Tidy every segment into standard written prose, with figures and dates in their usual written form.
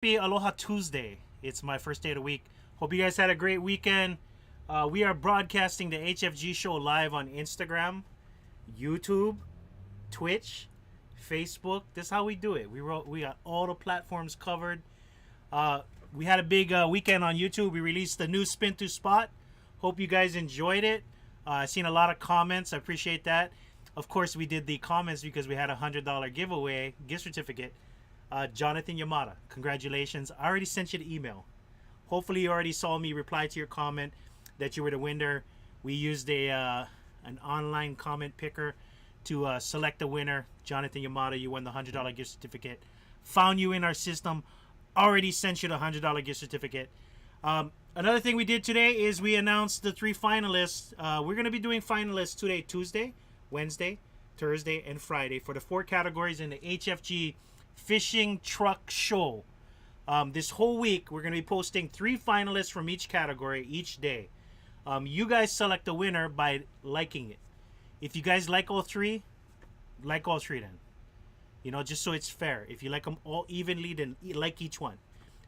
Happy Aloha Tuesday. It's my first day of the week. Hope you guys had a great weekend. We are broadcasting the HFG show live on Instagram, YouTube, Twitch, Facebook. This is how we do it. We got all the platforms covered. We had a big weekend on YouTube. We released the new Spin to Spot. Hope you guys enjoyed it. I've seen a lot of comments. I appreciate that. Of course, we did the comments because we had a $100 giveaway gift certificate. Jonathan Yamada, congratulations. I already sent you the email. Hopefully you already saw me reply to your comment that you were the winner. We used an online comment picker to select the winner. Jonathan Yamada, you won the $100 gift certificate. Found you in our system. Already sent you the $100 gift certificate. Another thing we did today is we announced the 3 finalists. We're going to be doing finalists today, Tuesday, Wednesday, Thursday, and Friday for the 4 categories in the HFG Fishing Truck Show. This whole week, we're going to be posting 3 finalists from each category each day. You guys select the winner by liking it. If you guys like all 3, like all 3 then. You know, just so it's fair. If you like them all evenly, then like each one.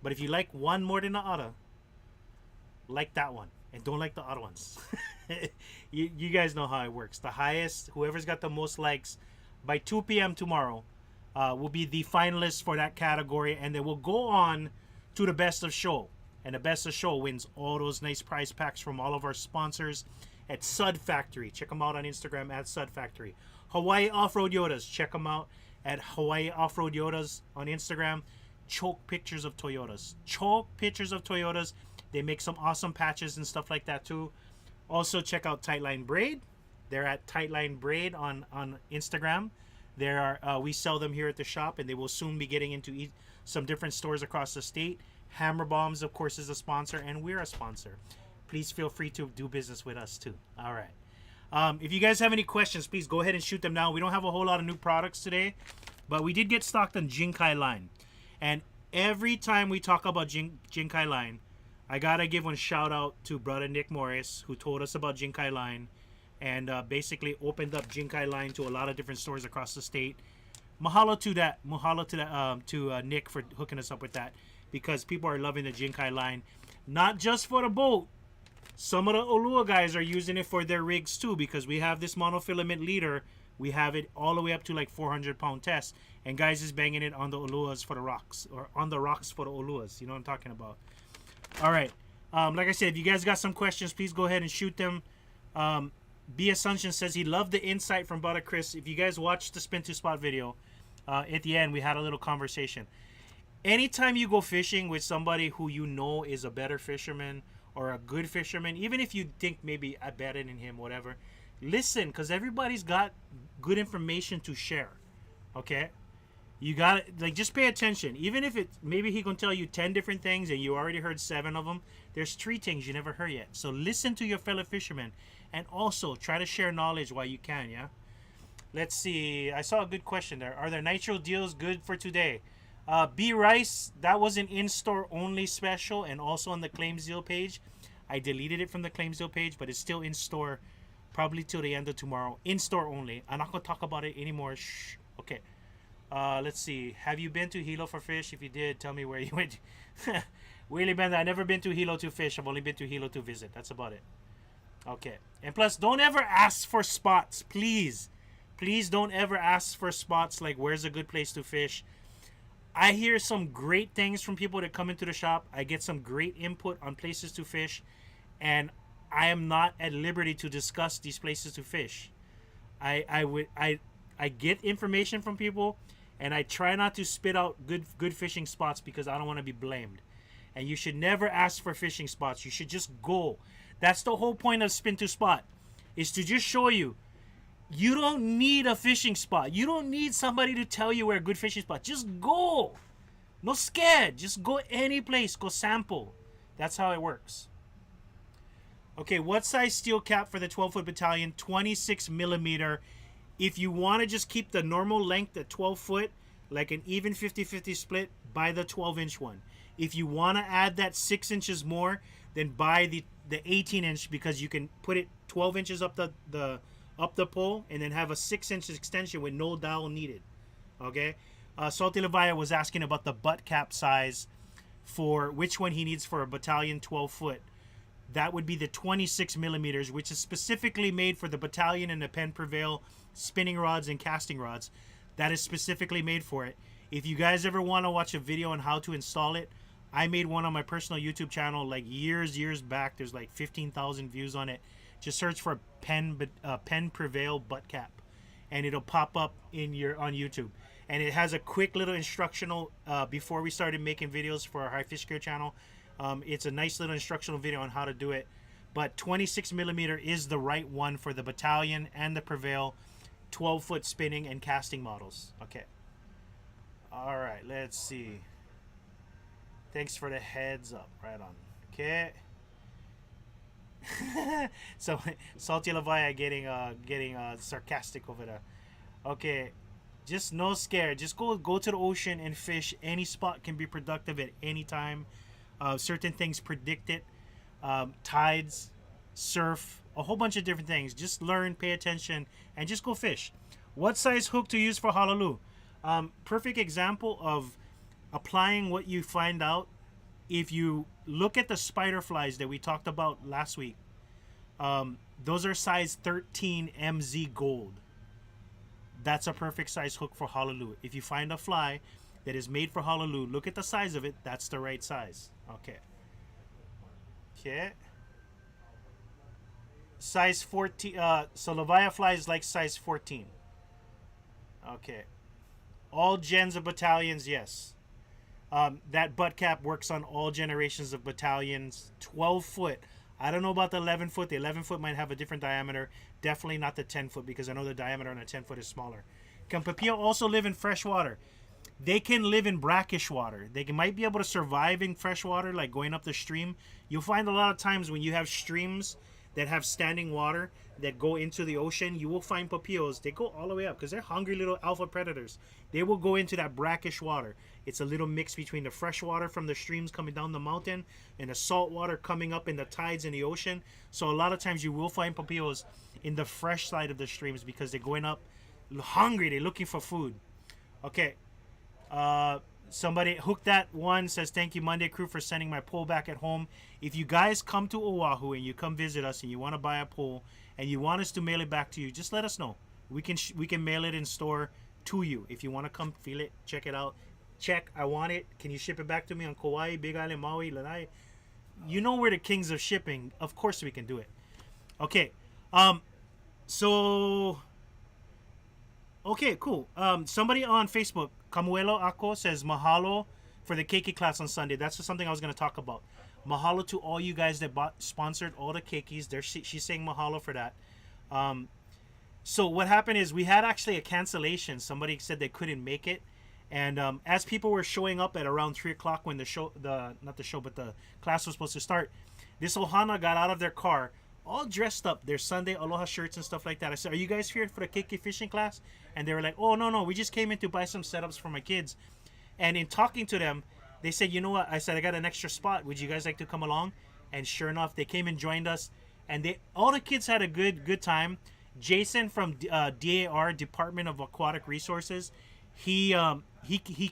But if you like one more than the other, like that one. And don't like the other ones. you guys know how it works. The highest, whoever's got the most likes, by 2 p.m. tomorrow, will be the finalists for that category, and then we'll go on to the best of show, and the best of show wins all those nice prize packs from all of our sponsors at Sud Factory. Check them out on Instagram at Sud Factory. Hawaii Off-Road Yodas, check them out at Hawaii Off-Road Yodas on Instagram. Choke pictures of Toyotas. They make some awesome patches and stuff like that too. Also check out Tightline Braid. They're at Tightline Braid on Instagram. We sell them here at the shop, and they will soon be getting into some different stores across the state. Hammer Bombs, of course, is a sponsor, and we're a sponsor. Please feel free to do business with us too. All right. If you guys have any questions, please go ahead and shoot them down. We don't have a whole lot of new products today, but we did get stocked on Jinkai line. And every time we talk about Jinkai line, I gotta give one shout out to brother Nick Morris, who told us about Jinkai line and basically opened up Jinkai line to a lot of different stores across the state. Mahalo to Nick for hooking us up with that, because people are loving the Jinkai line, not just for the boat. Some of the Olua guys are using it for their rigs too, because we have this monofilament leader. We have it all the way up to like 400-pound test, and guys is banging it on the Oluas for the rocks, or on the rocks for the Oluas. You know what I'm talking about. All right. Like I said, if you guys got some questions, please go ahead and shoot them. B Assumption says he loved the insight from Brother Chris. If you guys watched the Spin to Spot video, at the end we had a little conversation. Anytime you go fishing with somebody who you know is a better fisherman or a good fisherman, even if you think maybe I better than him, whatever, listen, because everybody's got good information to share. Okay? You got to, like, just pay attention. Even if maybe he can tell you 10 different things and you already heard 7 of them, there's 3 things you never heard yet. So listen to your fellow fishermen, and also try to share knowledge while you can, yeah? Let's see. I saw a good question there. Are there nitro deals good for today? B Rice, that was an in-store only special, and also on the Claims Deal page. I deleted it from the Claims Deal page, but it's still in store probably till the end of tomorrow. In-store only. I'm not going to talk about it anymore. Shh. Okay. Let's see. Have you been to Hilo for fish? If you did, tell me where you went. Willie Bender, I've never been to Hilo to fish. I've only been to Hilo to visit. That's about it. Okay. And plus, don't ever ask for spots. Please. Please don't ever ask for spots like where's a good place to fish. I hear some great things from people that come into the shop. I get some great input on places to fish. And I am not at liberty to discuss these places to fish. I get information from people, and I try not to spit out good fishing spots because I don't want to be blamed. And you should never ask for fishing spots. You should just go. That's the whole point of Spin to Spot, is to just show you. You don't need a fishing spot. You don't need somebody to tell you where a good fishing spot. Just go. No scared. Just go any place. Go sample. That's how it works. Okay, what size steel cap for the 12-foot battalion? 26 millimeter. If you want to just keep the normal length at 12 foot, like an even 50-50 split, buy the 12-inch one. If you want to add that 6 inches more, then buy the 18-inch, because you can put it 12 inches up the pole and then have a 6-inch extension with no dowel needed. Okay? Salty Levia was asking about the butt cap size. for which one he needs for a battalion 12-foot. That would be the 26 millimeters, which is specifically made for the battalion and the Penn Prevail spinning rods and casting rods. That is specifically made for it. If you guys ever want to watch a video on how to install it, I made one on my personal YouTube channel like years back. There's like 15,000 views on it. Just search for Penn Prevail butt cap, and it'll pop up on YouTube. And it has a quick little instructional before we started making videos for our HiFishGear channel. It's a nice little instructional video on how to do it. But 26 millimeter is the right one for the battalion and the Prevail 12-foot spinning and casting models. Okay. All right, let's see. Thanks for the heads up. Right on. Okay. So Salty Levi getting sarcastic over there. Okay. Just no scare. Just go to the ocean and fish. Any spot can be productive at any time. Certain things predict it. Tides, surf, a whole bunch of different things. Just learn, pay attention, and just go fish. What size hook to use for Halalu? Perfect example of applying what you find out. If you look at the spider flies that we talked about last week, those are size 13 MZ gold. That's a perfect size hook for Halalu. If you find a fly that is made for Halalu, look at the size of it. That's the right size. Okay. Okay. Size 14. So Leviah flies like size 14. Okay. All gens of battalions, yes. That butt cap works on all generations of battalions. 12 foot. I don't know about the 11 foot. The 11 foot might have a different diameter. Definitely not the 10 foot because I know the diameter on a 10 foot is smaller. Can papillo also live in fresh water? They can live in brackish water. They might be able to survive in fresh water, like going up the stream. You'll find a lot of times when you have streams that have standing water that go into the ocean, you will find papillos. They go all the way up because they're hungry little alpha predators. They will go into that brackish water. It's a little mix between the fresh water from the streams coming down the mountain and the salt water coming up in the tides in the ocean. So a lot of times you will find papillos in the fresh side of the streams because they're going up hungry. They're looking for food. Okay. Somebody hooked that one says thank you Monday crew for sending my pole back at home. If you guys come to Oahu and you come visit us and you want to buy a pole and you want us to mail it back to you, just let us know. We can mail it in store to you. If you want to come feel it, check it out. Check, I want it. Can you ship it back to me on Kauai, Big Island, Maui, Lanai? You know we're the kings of shipping. Of course we can do it. Okay. Okay, cool. Somebody on Facebook, Camuelo Ako, says mahalo for the keiki class on Sunday. That's just something I was going to talk about. Mahalo to all you guys that sponsored all the keikis. She's saying mahalo for that. So what happened is we had actually a cancellation. Somebody said they couldn't make it. And as people were showing up at around 3 o'clock when the class was supposed to start, this ohana got out of their car all dressed up, their Sunday aloha shirts and stuff like that. I said, are you guys here for the keiki fishing class? And they were like, oh, no, we just came in to buy some setups for my kids. And in talking to them, they said, you know what? I said, I got an extra spot. Would you guys like to come along? And sure enough, they came and joined us. And all the kids had a good time. Jason from DAR, Department of Aquatic Resources, he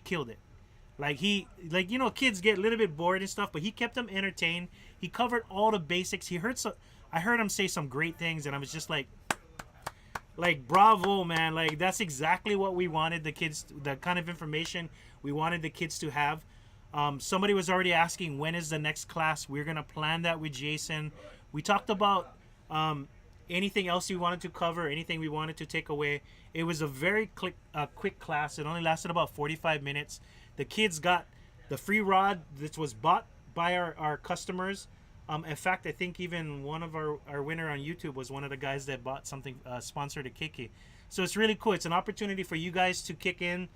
killed it. Kids get a little bit bored and stuff, but he kept them entertained. He covered all the basics. I heard him say some great things, and I was just like bravo, man. Like, that's exactly what we wanted the kids, the kind of information we wanted the kids to have. Somebody was already asking, when is the next class? We're going to plan that with Jason. We talked about anything else we wanted to cover, anything we wanted to take away. It was a very quick class. It only lasted about 45 minutes. The kids got the free rod that was bought by our customers. In fact, I think even one of our winner on YouTube was one of the guys that bought something, sponsored a keiki. So it's really cool. It's an opportunity for you guys to kick in.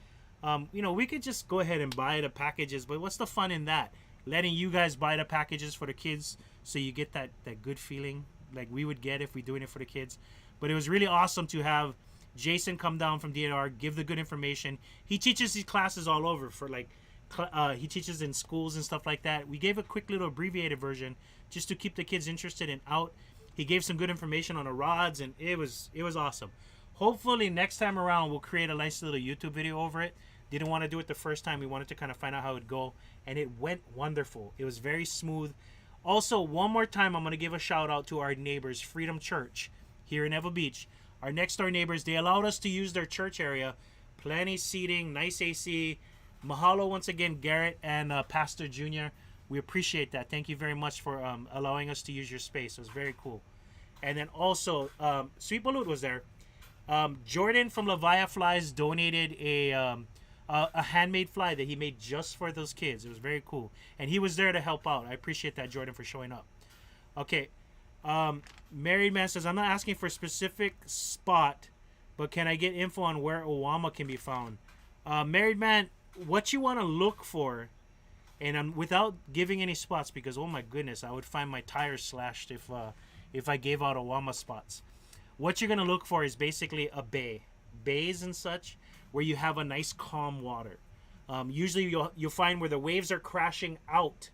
We could just go ahead and buy the packages, but what's the fun in that? Letting you guys buy the packages for the kids so you get that good feeling like we would get if we're doing it for the kids. But it was really awesome to have Jason come down from DNR, give the good information. He teaches these classes all over he teaches in schools and stuff like that. We gave a quick little abbreviated version just to keep the kids interested and out. He gave some good information on the rods, and it was awesome. Hopefully next time around we'll create a nice little YouTube video over it. Didn't want to do it the first time. We wanted to kind of find out how it would go, and it went wonderful. It was very smooth. Also, one more time, I'm going to give a shout out to our neighbors, Freedom Church, here in Ewa Beach. Our next door neighbors, they allowed us to use their church area. Plenty seating, nice AC. Mahalo once again, Garrett and Pastor Junior. We appreciate that. Thank you very much for allowing us to use your space. It was very cool. And then also, Sweet Balut was there. Jordan from Lavaya Flies donated a handmade fly that he made just for those kids. It was very cool. And he was there to help out. I appreciate that, Jordan, for showing up. Okay. Married Man says, I'm not asking for a specific spot, but can I get info on where Oama can be found? Married Man, what you want to look for, and without giving any spots, because oh my goodness, I would find my tires slashed if I gave out Oama spots. What you're gonna look for is basically a bays and such, where you have a nice calm water. Usually you'll find where the waves are crashing out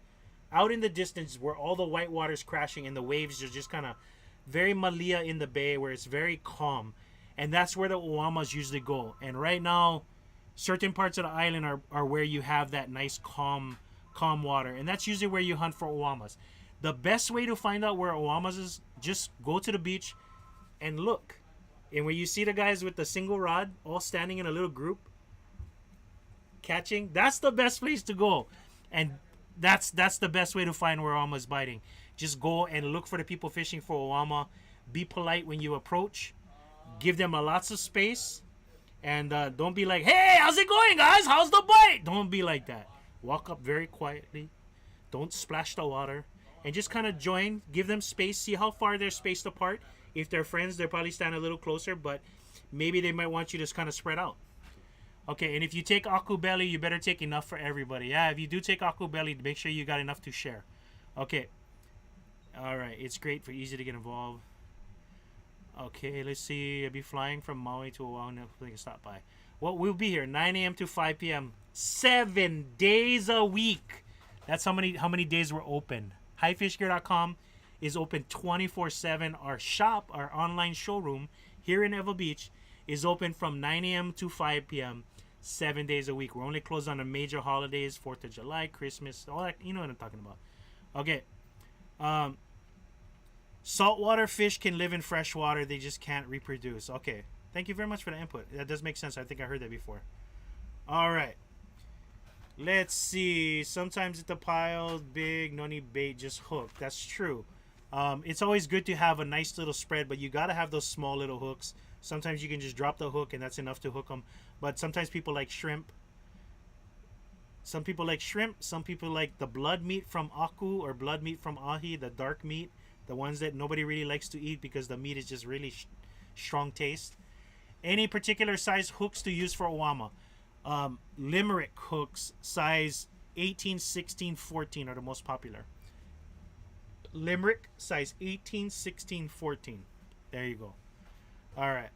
in the distance, where all the white water's crashing and the waves are just kind of very malia in the bay, where it's very calm, and that's where the Oamas usually go. And right now, certain parts of the island are where you have that nice calm water, and that's usually where you hunt for Oamas. The best way to find out where Oamas is, just go to the beach and look. And when you see the guys with the single rod all standing in a little group catching, that's the best place to go. And that's the best way to find where Oama is biting. Just go and look for the people fishing for Oama. Be polite when you approach. Give them a lots of space. And don't be like, hey, how's it going, guys? How's the bite? Don't be like that. Walk up very quietly. Don't splash the water. And just kind of join. Give them space. See how far they're spaced apart. If they're friends, they'll probably stand a little closer. But maybe they might want you to kind of spread out. Okay, and if you take aku belly, you better take enough for everybody. Yeah, if you do take aku belly, make sure you got enough to share. Okay. All right, it's great for easy to get involved. Okay, let's see. I'll be flying from Maui to Oahu. We can stop by. Well, we'll be here 9 a.m. to 5 p.m. 7 days a week. That's how many days we're open. HiFishGear.com is open 24/7. Our shop, our online showroom here in Ewa Beach, is open from 9 a.m. to 5 p.m. 7 days a week. We're only closed on the major holidays, 4th of July, Christmas, all that. You know what I'm talking about. Okay. Saltwater fish can live in freshwater. They just can't reproduce. Okay. Thank you very much for the input. That does make sense. I think I heard that before. All right. Let's see. Sometimes it's the piles big, no need bait, just hook. That's true. It's always good to have a nice little spread, but you got to have those small little hooks. Sometimes you can just drop the hook and that's enough to hook them. But sometimes people like shrimp. Some people like shrimp. Some people like the blood meat from aku or blood meat from ahi, the dark meat. The ones that nobody really likes to eat because the meat is just really strong taste. Any particular size hooks to use for Oama? Limerick hooks size 18, 16, 14 are the most popular. Limerick size 18, 16, 14. There you go. All right.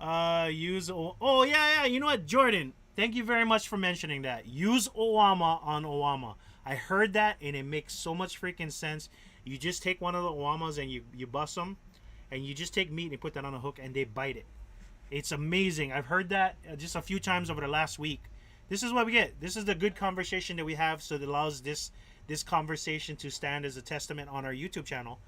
Oh yeah. You know what, Jordan? Thank you very much for mentioning that. Use Oama on Oama. I heard that and it makes so much freaking sense. You just take one of the Oamas and you bust them, and you just take meat and you put that on a hook and they bite it. It's amazing. I've heard that just a few times over the last week. This is what we get. This is the good conversation that we have, so it allows this conversation to stand as a testament on our YouTube channel.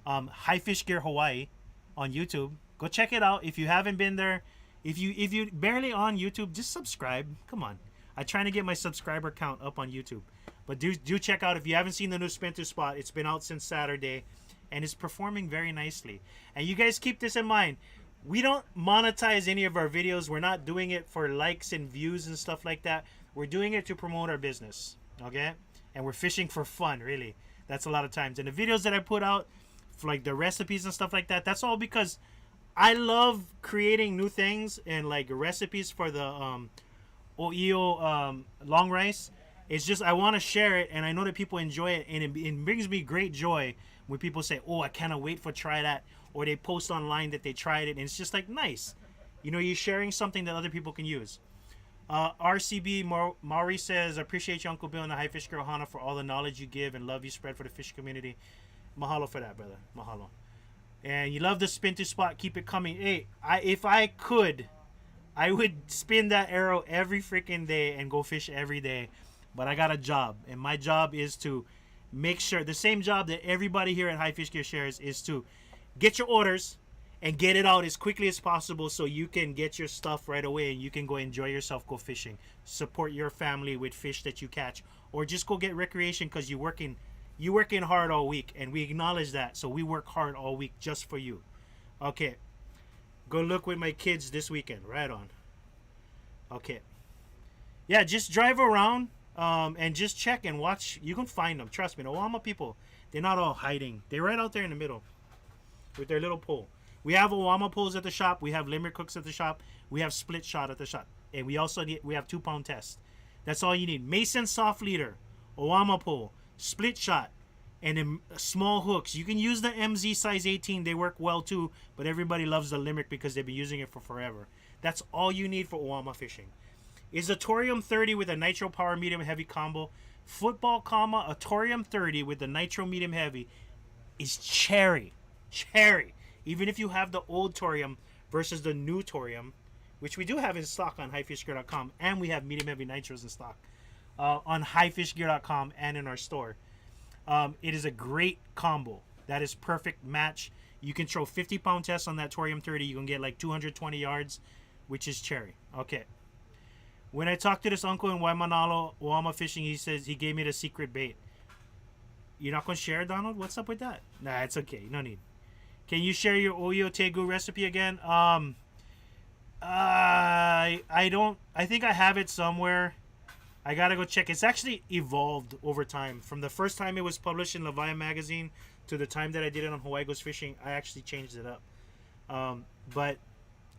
HiFishGear Hawaii on YouTube. Go check it out. If you haven't been there, if you barely on YouTube, just subscribe. Come on. I'm trying to get my subscriber count up on YouTube. But do check out if you haven't seen the new Spin to Spot. It's been out since Saturday and it's performing very nicely. And you guys keep this in mind. We don't monetize any of our videos. We're not doing it for likes and views and stuff like that. We're doing it to promote our business. Okay? And we're fishing for fun, really. That's a lot of times. And the videos that I put out, for like the recipes and stuff like that, that's all because I love creating new things and like recipes for the O'io long rice. It's just I want to share it, and I know that people enjoy it, and it brings me great joy when people say, oh, I cannot wait for try that, or they post online that they tried it, and it's just like nice. You know, you're sharing something that other people can use. RCB Maury says, appreciate you, Uncle Bill and the HiFishGear Ohana, for all the knowledge you give and love you spread for the fish community. Mahalo for that, brother. Mahalo. And you love the Spin to Spot. Keep it coming. Hey, if I could, I would spin that arrow every freaking day and go fish every day. But I got a job, and my job is to make sure, the same job that everybody here at HiFishGear shares, is to get your orders and get it out as quickly as possible so you can get your stuff right away and you can go enjoy yourself, go fishing, support your family with fish that you catch, or just go get recreation because you're working hard all week, and we acknowledge that. So we work hard all week just for you. Okay, go look with my kids this weekend. Right on. Okay, yeah, just drive around and just check and watch. You can find them, trust me. The Oama people, they're not all hiding. They're right out there in the middle with their little pole. We have Oama poles at the shop. We have limerick hooks at the shop. We have split shot at the shop, and we have 2-pound test. That's all you need. Mason soft leader, Oama pole, split shot, and then small hooks. You can use the MZ size 18. They work well too, but everybody loves the limerick because they've been using it for forever. That's all you need for Oama fishing. Is a Torium 30 with a Nitro Power Medium Heavy combo. Football comma, a Torium 30 with the Nitro Medium Heavy is cherry. Cherry. Even if you have the old Torium versus the new Torium, which we do have in stock on HiFishGear.com, and we have medium heavy nitros in stock on HiFishGear.com and in our store. It is a great combo. That is perfect match. You can throw 50-pound tests on that Torium 30. You can get like 220 yards, which is cherry. Okay. When I talked to this uncle in Waimanalo, Oama Fishing, he says he gave me the secret bait. You're not going to share, Donald? What's up with that? Nah, it's okay. No need. Can you share your Oyo Tegu recipe again? I don't. I think I have it somewhere. I gotta go check. It's actually evolved over time. From the first time it was published in Levia magazine to the time that I did it on Hawaii Goes Fishing, I actually changed it up. But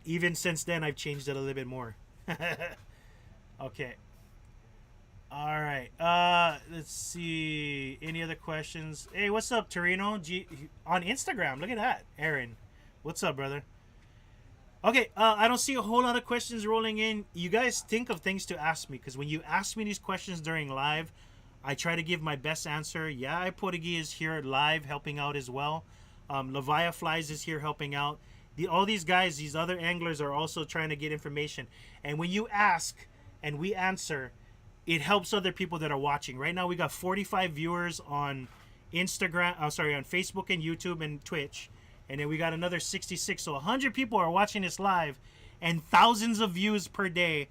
even since then, I've changed it a little bit more. Okay. All right. Let's see. Any other questions? Hey, what's up, Torino? On Instagram. Look at that, Aaron. What's up, brother? Okay. I don't see a whole lot of questions rolling in. You guys think of things to ask me, because when you ask me these questions during live, I try to give my best answer. Yeah, Portuguese is here live helping out as well. Levia Flies is here helping out. All these guys, these other anglers, are also trying to get information. And when you ask and we answer, it helps other people that are watching. Right now we got 45 viewers on Instagram, on Facebook and YouTube and Twitch. And then we got another 66. So 100 people are watching this live and thousands of views per day.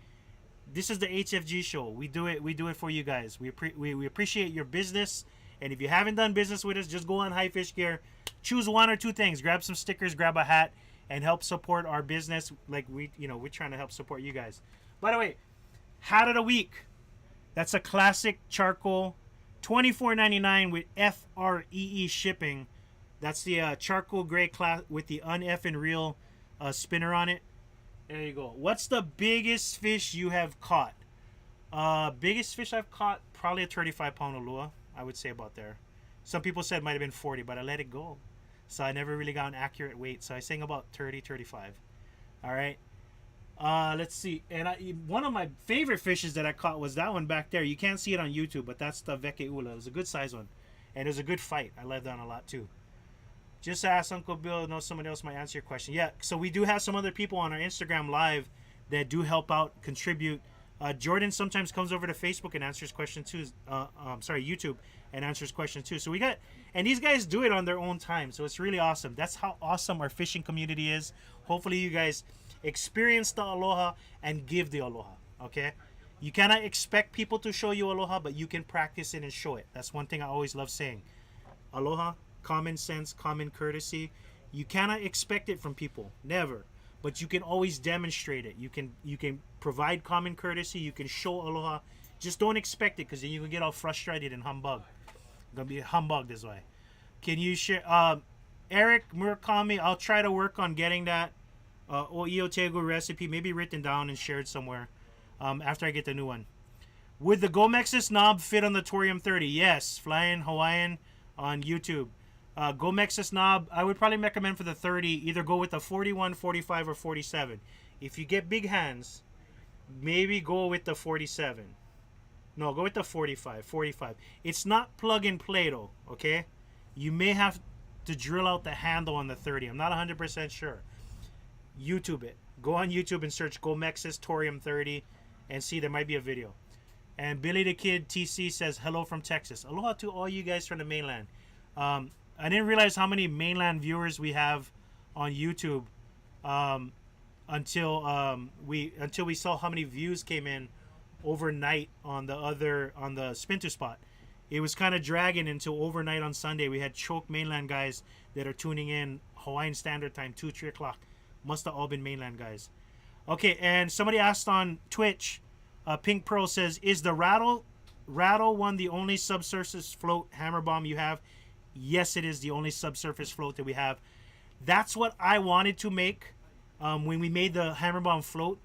This is the HFG show. We do it for you guys. We appreciate your business. And if you haven't done business with us, just go on HiFishGear. Choose one or two things. Grab some stickers, grab a hat, and help support our business. Like we're trying to help support you guys. By the way, hat of the week. That's a classic charcoal, $24.99 with FREE shipping. That's the charcoal gray class with the un-effing real spinner on it. There you go. What's the biggest fish you have caught? Biggest fish I've caught, probably a 35-pound Ulua. I would say about there. Some people said it might have been 40, but I let it go. So I never really got an accurate weight. So I saying about 30, 35. All right. Let's see. And one of my favorite fishes that I caught was that one back there. You can't see it on YouTube, but that's the Veke Ula. It was a good size one. And it was a good fight. I loved that one a lot too. Just ask Uncle Bill. No, somebody else might answer your question. Yeah, so we do have some other people on our Instagram live that do help out, contribute. Jordan sometimes comes over to Facebook and answers questions too. YouTube and answers questions too. So we got, and these guys do it on their own time. So it's really awesome. That's how awesome our fishing community is. Hopefully you guys experience the aloha and give the aloha. Okay, you cannot expect people to show you aloha, but you can practice it and show it. That's one thing I always love saying. Aloha, common sense, common courtesy. You cannot expect it from people, never, but you can always demonstrate it. You can provide common courtesy. You can show aloha. Just don't expect it, because then you can get all frustrated and humbug. Gonna be humbugged this way. Can you share Eric Murakami? I'll try to work on getting that Oiotegu recipe, maybe written down and shared somewhere after I get the new one. Would the Gomexus knob fit on the Torium 30? Yes, Flying Hawaiian on YouTube. Gomexus knob, I would probably recommend for the 30, either go with the 41, 45, or 47. If you get big hands, maybe go with the 47. No, go with the 45. 45. It's not plug and play though, okay? You may have to drill out the handle on the 30. I'm not 100% sure. YouTube it. Go on YouTube and search Gomexis Torium 30 and see there might be a video. And Billy the Kid TC says, hello from Texas. Aloha to all you guys from the mainland. I didn't realize how many mainland viewers we have on YouTube until we saw how many views came in overnight on the Spin 2 spot. It was kind of dragging until overnight on Sunday. We had choke mainland guys that are tuning in Hawaiian Standard Time, 2, 3 o'clock. Must have all been mainland guys. Okay, and somebody asked on Twitch, Pink Pearl says, is the Rattle one the only subsurface float hammer bomb you have? Yes, it is the only subsurface float that we have. That's what I wanted to make when we made the hammer bomb float,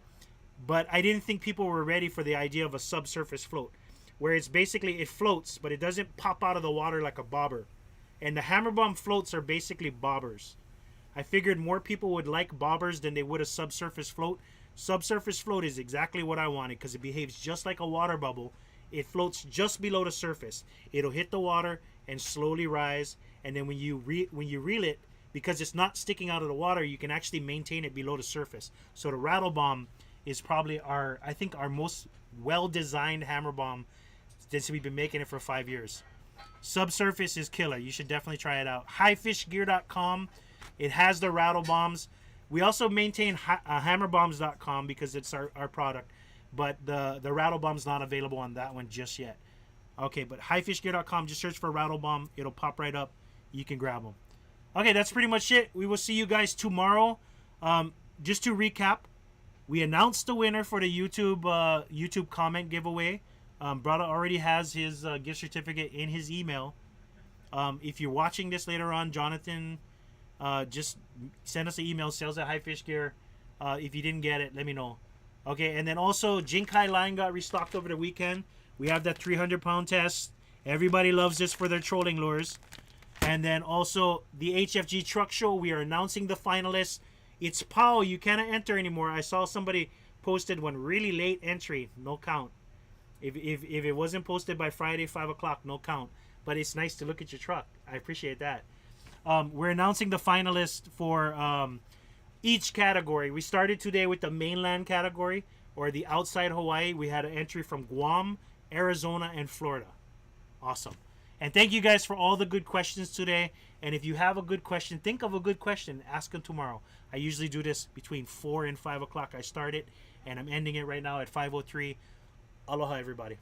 but I didn't think people were ready for the idea of a subsurface float, where it's basically, it floats, but it doesn't pop out of the water like a bobber. And the hammer bomb floats are basically bobbers. I figured more people would like bobbers than they would a subsurface float. Subsurface float is exactly what I wanted because it behaves just like a water bubble. It floats just below the surface. It'll hit the water and slowly rise, and then when you reel it, because it's not sticking out of the water, you can actually maintain it below the surface. So the Rattle Bomb is probably our most well-designed hammer bomb since we've been making it for 5 years. Subsurface is killer. You should definitely try it out. HiFishGear.com. It has the Rattle Bombs. We also maintain hammerbombs.com because it's our product, but the Rattle Bomb's not available on that one just yet. Okay, but HiFishGear.com, just search for Rattle Bomb. It'll pop right up. You can grab them. Okay, that's pretty much it. We will see you guys tomorrow. Just to recap, we announced the winner for the YouTube comment giveaway. Brother already has his gift certificate in his email. If you're watching this later on, Jonathan, just send us an email, sales@HiFishGear. If you didn't get it, let me know. Okay, and then also Jinkai line got restocked over the weekend. We have that 300-pound test. Everybody loves this for their trolling lures. And then also the HFG Truck Show. We are announcing the finalists. It's POW. You cannot enter anymore. I saw somebody posted one really late entry. No count. If it wasn't posted by Friday, 5 o'clock, no count. But it's nice to look at your truck. I appreciate that. We're announcing the finalists for each category. We started today with the mainland category, or the outside Hawaii. We had an entry from Guam, Arizona, and Florida. Awesome. And thank you guys for all the good questions today. And if you have a good question, think of a good question, ask them tomorrow. I usually do this between 4 and 5 o'clock. I start it, and I'm ending it right now at 5:03. Aloha, everybody.